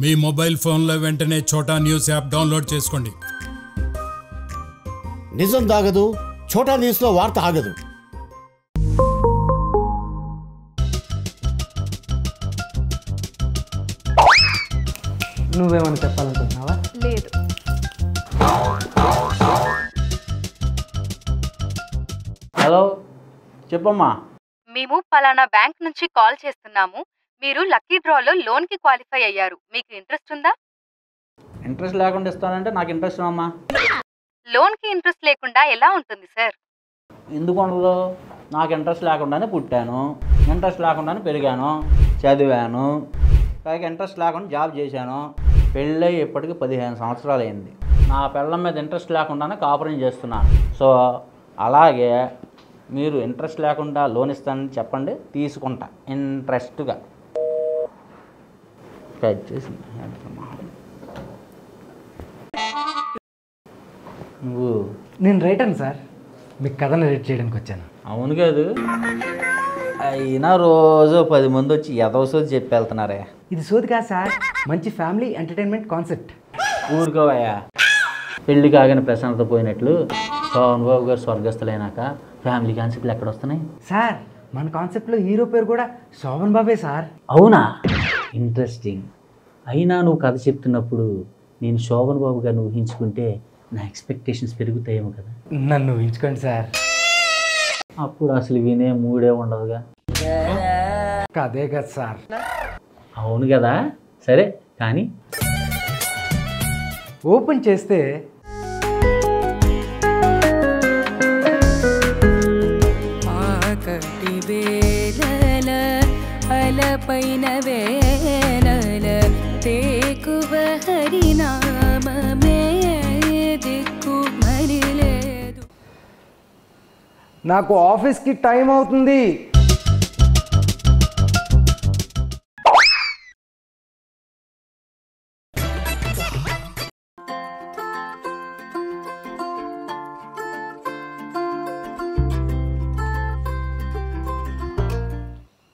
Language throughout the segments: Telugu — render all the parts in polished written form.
మీ మొబైల్ ఫోన్లో వెంటనే ఛోటా న్యూస్ యాప్ డౌన్లోడ్ చేసుకోండి. నిజం దాగదు, ఛోటా న్యూస్లో వార్త ఆగదు. నువ్వేమైనా చెప్పాలనుకుంటున్నావా? లేదు. హలో, చెప్పమ్మా. మేము పలానా బ్యాంక్ నుంచి కాల్ చేస్తున్నాము. మీరు లక్కీ డ్రాలో లోన్కి క్వాలిఫై అయ్యారు. మీకు ఇంట్రెస్ట్ ఉందా? ఇంట్రెస్ట్ లేకుండా ఇస్తానంటే నాకు ఇంట్రెస్ట్ అమ్మా. లోన్కి ఇంట్రెస్ట్ లేకుండా ఎలా ఉంటుంది సార్? ఎందుకు ఉండదు? నాకు ఇంట్రెస్ట్ లేకుండానే పుట్టాను, ఇంట్రెస్ట్ లేకుండానే పెరిగాను, చదివాను, పైగా ఇంట్రెస్ట్ లేకుండా జాబ్ చేశాను. పెళ్ళై ఇప్పటికి 15 సంవత్సరాలు అయింది. నా పిల్లల మీద ఇంట్రెస్ట్ లేకుండానే కాపురం చేస్తున్నాను. సో అలాగే మీరు ఇంట్రెస్ట్ లేకుండా లోన్ ఇస్తానని చెప్పండి, తీసుకుంటా ఇంట్రెస్ట్గా. చేసి నువ్వు? నేను రైటర్ని సార్, మీకు కథను ఎడిట్ చేయడానికి వచ్చాను. అవును కాదు, అయినా రోజు 10 మంది వచ్చి ఎదవ సోది చెప్పి వెళ్తున్నారే. ఇది సోది కాదు సార్, మంచి ఫ్యామిలీ ఎంటర్టైన్మెంట్ కాన్సెప్ట్. ఊరుకోవయ్యా. పెళ్లి కాగానే ప్రశాంతత పోయినట్లు సోమన్ బాబు గారు స్వర్గస్థులైనాక ఫ్యామిలీ కాన్సెప్ట్లు ఎక్కడ వస్తున్నాయి సార్? మన కాన్సెప్ట్లో హీరో పేరు కూడా శోభన్ బాబే సార్. అవునా? ఇంట్రెస్టింగ్. అయినా నువ్వు కథ చెప్తున్నప్పుడు నేను శోభన్ బాబు గారిని ఊహించుకుంటే నా ఎక్స్పెక్టేషన్స్ పెరుగుతాయేమో కదా. నన్ను ఊహించుకోండి సార్. అప్పుడు అసలు వినే మూడే ఉండదుగా. కదే కదా సార్. అవును కదా, సరే కానీ ఓపెన్ చేస్తే పైన వేలల తేకువ హరినామమే దిక్కు మరిలేదు. నాకు ఆఫీస్కి టైం అవుతుంది.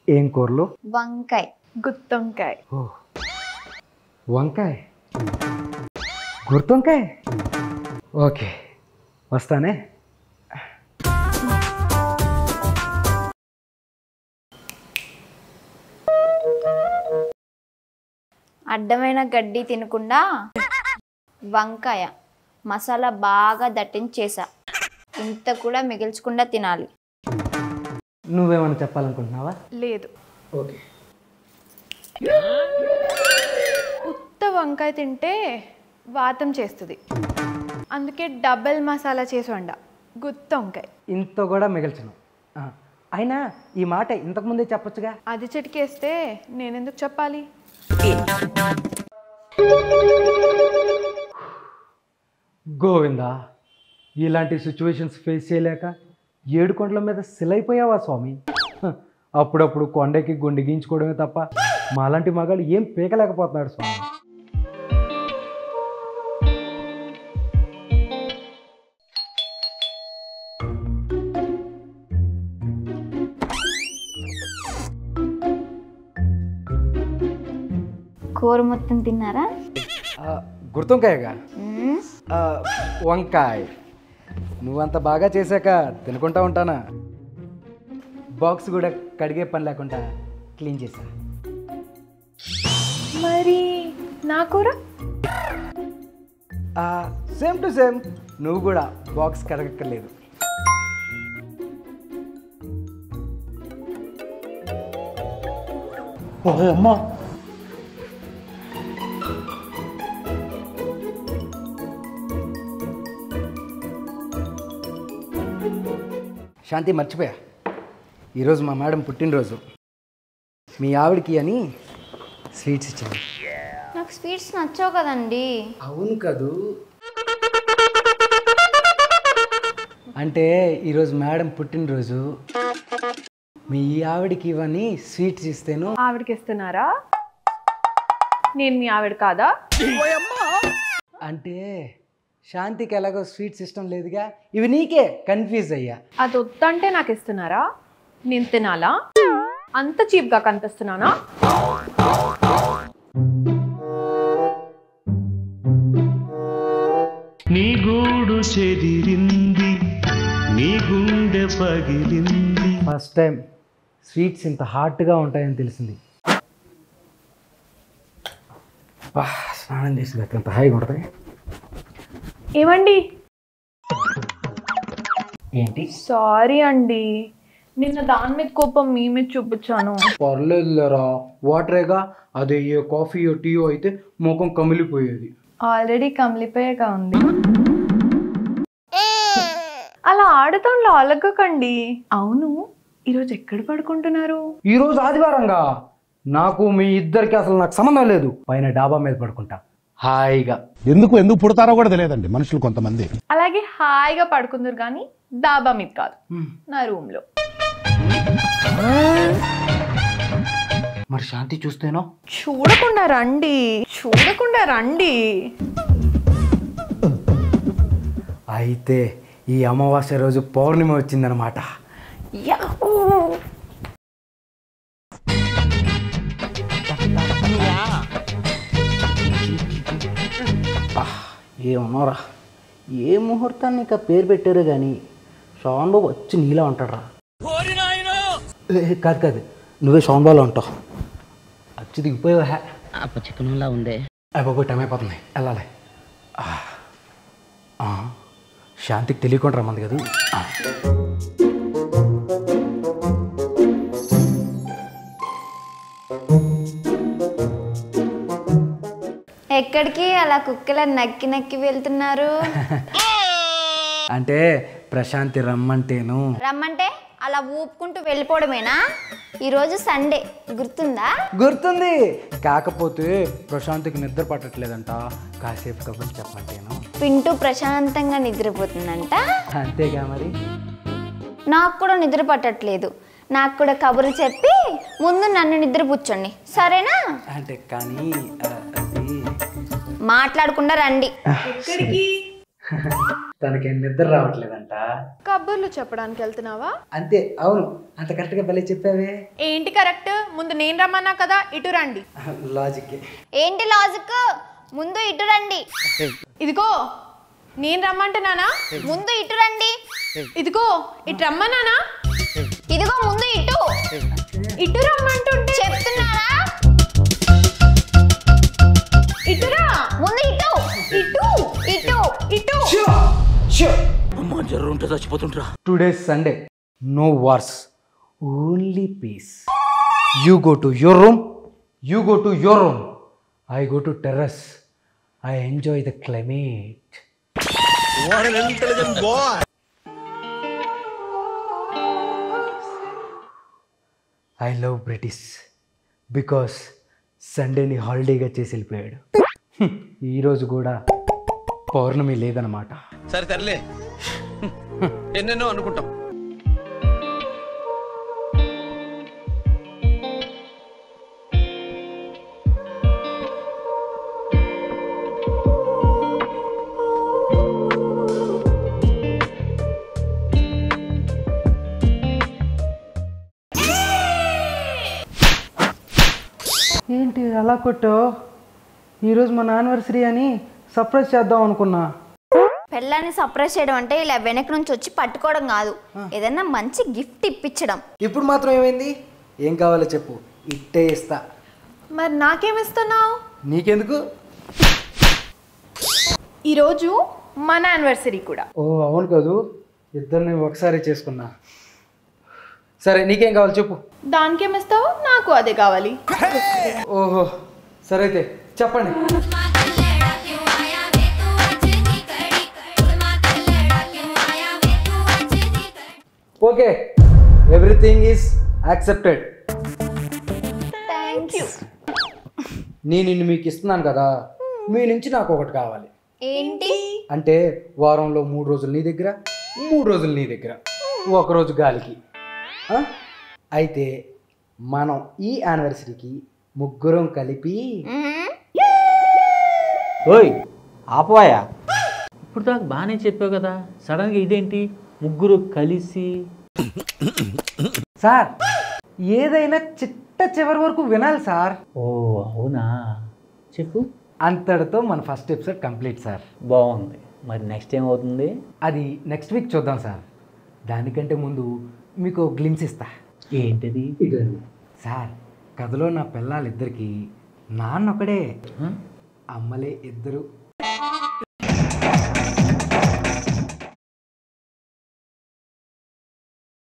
ఏం కూరలు? వంకాయ, గుత్తొంకాయ. ఓ, వంకాయ, గుర్తొంకాయ. ఓకే, వస్తానే. అడ్డమైన గడ్డి తినకుండా వంకాయ మసాలా బాగా దట్టించేసా. ఇంత కూడా మిగిల్చకుండా తినాలి. నువ్వేమైనా చెప్పాలనుకుంటున్నావా? లేదు. ఓకే. ఉత్త వంకాయ తింటే వాతం చేస్తుంది, అందుకే డబల్ మసాలా చేసి వండ గుత్తొంకాయ. ఇంత కూడా మిగల్చను. అయినా ఈ మాట ఇంతకుముందే చెప్పొచ్చుగా. అది చిటికేస్తే నేనెందుకు చెప్పాలి? గోవిందా, ఇలాంటి సిచ్యువేషన్స్ ఫేస్ చేయలేక 7 కొండల మీద సిలైపోయావా స్వామి? అప్పుడప్పుడు కొండకి గుండె గీయించుకోవడమే తప్ప మాలాంటి మగాళ్ళు ఏం పీకలేకపోతున్నాడు స్వామి. కూర మొత్తం తిన్నారా? గుర్తుంకాయగా? వంకాయ నువ్వంత బాగా చేశాక తినుకుంటా ఉంటానా? బాక్స్ కూడా కడిగే పని లేకుండా క్లీన్ చేశా. మరి నా కూర? సేమ్ టు సేమ్, నువ్వు కూడా బాక్స్ కడగక్కర్లేదు. అమ్మా, శాంతి, మర్చిపోయా, ఈరోజు మా మేడం పుట్టినరోజు. మీ ఆవిడకి అని స్వీట్స్ ఇచ్చాను. నాకు స్వీట్స్ నచ్చావు కదండి. అవును కదూ, అంటే ఈరోజు మేడం పుట్టినరోజు, మీ ఆవిడకి ఇవన్నీ స్వీట్స్ ఇస్తేను. ఆవిడకి ఇస్తున్నారా? నేను మీ ఆవిడ కాదా? అంటే శాంతికి ఎలాగో స్వీట్స్ ఇష్టం లేదుగా, ఇవి నీకే కన్ఫ్యూజ్ అయ్యా. అది వద్దంటే నాకు ఇస్తున్నారా? నేను తినాలా? అంత చీప్గా కనిపిస్తున్నానా? నీ గూడు చెదిరింది నీ గుండె పగిలింది. ఫస్ట్ టైం స్వీట్స్ ఇంత హాట్గా ఉంటాయని తెలిసింది. స్నానం చేసింది ఎంత హాయిగా ఉంటుంది. ఏమండి? ఏంటి? సారీ అండి, నిన్న దాని మీద కోపం మీ మీద చూపించాను. పర్లేదులేరా, వాటరేగా. అదే ఏ కాఫీయో టీయో అయితే ముఖం కమిలిపోయేది. ఆల్రెడీ కమిలిపోయాక ఉంది. అలా ఆడటంలో అలగకండి. అవును, ఈరోజు ఎక్కడ పడుకుంటున్నారు? ఈరోజు ఆదివారంగా నాకు మీ ఇద్దరికి అసలు నాకు సంబంధం లేదు. పైన డాబా మీద పడుకుంటా హాయిగా. ఎందుకు పుడతారో కూడా తెలియదండి మనుషులు కొంతమంది. అలాగే హాయిగా పడుకుందరు కానీ డాబా మీద కాదు, నా రూమ్ లో. మరి శాంతి చూస్తేనో? చూడకుండా రండి. అయితే ఈ అమావాస్య రోజు పౌర్ణమి వచ్చిందనమాట. ఏమన్నారా, ఏ ముహూర్తాన్ని ఇక పేరు పెట్టారో కానీ శ్రవణ్ బాబు వచ్చి నీలా ఉంటాడు రా. కాదు, నువ్వే శ్రవణ్ బాబులో ఉంటావు. వచ్చి దిగిపోయావా? చికెన్లా ఉందే. బాబు టైం అయిపోతుంది, వెళ్ళాలి. శాంతికి తెలియకుండా రమ్మంది కదా. ఎక్కడికి అలా కుక్కల నక్కి నక్కి వెళ్తున్నారు? అంటే ప్రశాంతి రమ్మంటేను. రమ్మంటే అలా ఊపుకుంటూ వెళ్ళిపోవడమేనా? ఈరోజు సండే గుర్తుందా? గుర్తుంది, కాకపోతే ప్రశాంతికి నిద్ర పట్టట్లేదంట. కాసేపు కబుర్లు చెప్పమంటేను. పింటూ ప్రశాంతంగా నిద్రపోతుందంట. అంతేగా మరి. నాకు కూడా నిద్ర పట్టట్లేదు. నాకు కూడా కబుర్లు చెప్పి ముందు నన్ను నిద్రపుచ్చండి, సరేనా? అంటే కానీ మాట్లాడకుండా రండి. తనకి నిద్ర రావట్లేదంట. కబుర్లు చెప్పడానికి వెళ్తున్నావా? అంతే. అవును, అంత కరెక్ట్గా భలే చెప్పావే. ఏంటి కరెక్ట్? ముందు నేను రమ్మన్నా కదా, ఇటు రండి. లాజిక్ ఏంటి లాజిక్? ముందు ఇటు రండి. ఇదిగో నేను రమ్మంటున్నానా? ముందు ఇటు రండి. ఇదిగో ఇటు రమ్మన్నానా? ఇదిగో ముందు ఇటు. ఇటు రమ్మంటుంటే చెప్తున్నారా? ఇటురా. ముందు ఇటు. ఇటు. Today Sunday, no wars, only peace. You go to your room, I go to terrace. I enjoy the climate. What an intelligent boy! I love British because సండేని హాలిడేగా చేసి వెళ్ళిపోయాడు. ఈరోజు కూడా పౌర్ణమి లేదనమాట. సరే తరలే, ఎన్నెన్నో అనుకుంటాం. ఏంటి అలా కొట్టావు? ఈరోజు మన యానివర్సరీ అని సర్ప్రైజ్ చేద్దాం అనుకున్నా. పెళ్ళాన్ని సర్ప్రైజ్ చేయడం అంటే ఇలా వెనక నుంచి వచ్చి పట్టుకోవడం కాదు, ఏదన్నా మంచి గిఫ్ట్ ఇప్పించడం. ఇప్పుడు మాత్రం ఏమైంది? ఏం కావాలో చెప్పు, ఇట్టే ఇస్తా. మరి నాకేమిస్తున్నావు? నీకెందుకు? ఈరోజు మన యానివర్సరీ కూడా. ఓ అవును కాదు, ఇద్దరిని ఒకసారి చేసుకున్నా. సరే నీకేం కావాలి చెప్పు. దానికేమిస్తావు? నాకు అదే కావాలి. ఓహో సరే అయితే చెప్పండి. Okay, everything is accepted. Thank you. నేను మీకు ఇస్తున్నాను కదా, మీ నుంచి నాకు ఒకటి కావాలి. ఏంటి? అంటే వారంలో 3 రోజులు నీ దగ్గర, 3 రోజులు నీ దగ్గర, ఒకరోజు గాలికి. అయితే మనం ఈ యానివర్సరీకి ముగ్గురం కలిపి. ఓయ్ ఆపోయా, ఇప్పుడు దాకా బాగానే చెప్పావు కదా, సడన్గా ఇదేంటి ముగ్గురు కలిసి? సార్ ఏదైనా చిట్ట చివరి వరకు వినాలి సార్. ఓ అవునా, చెప్పు. అంతటితో మన ఫస్ట్ ఎపిసోడ్ కంప్లీట్ సార్. బాగుంది. మరి నెక్స్ట్ ఏమవుతుంది? అది నెక్స్ట్ వీక్ చూద్దాం సార్. దానికంటే ముందు మీకు గ్లిమ్స్ ఇస్తా. ఏంటిది? సార్, కథలో నా పిల్లలిద్దరికి నాన్న ఒకడే, అమ్మలే ఇద్దరు.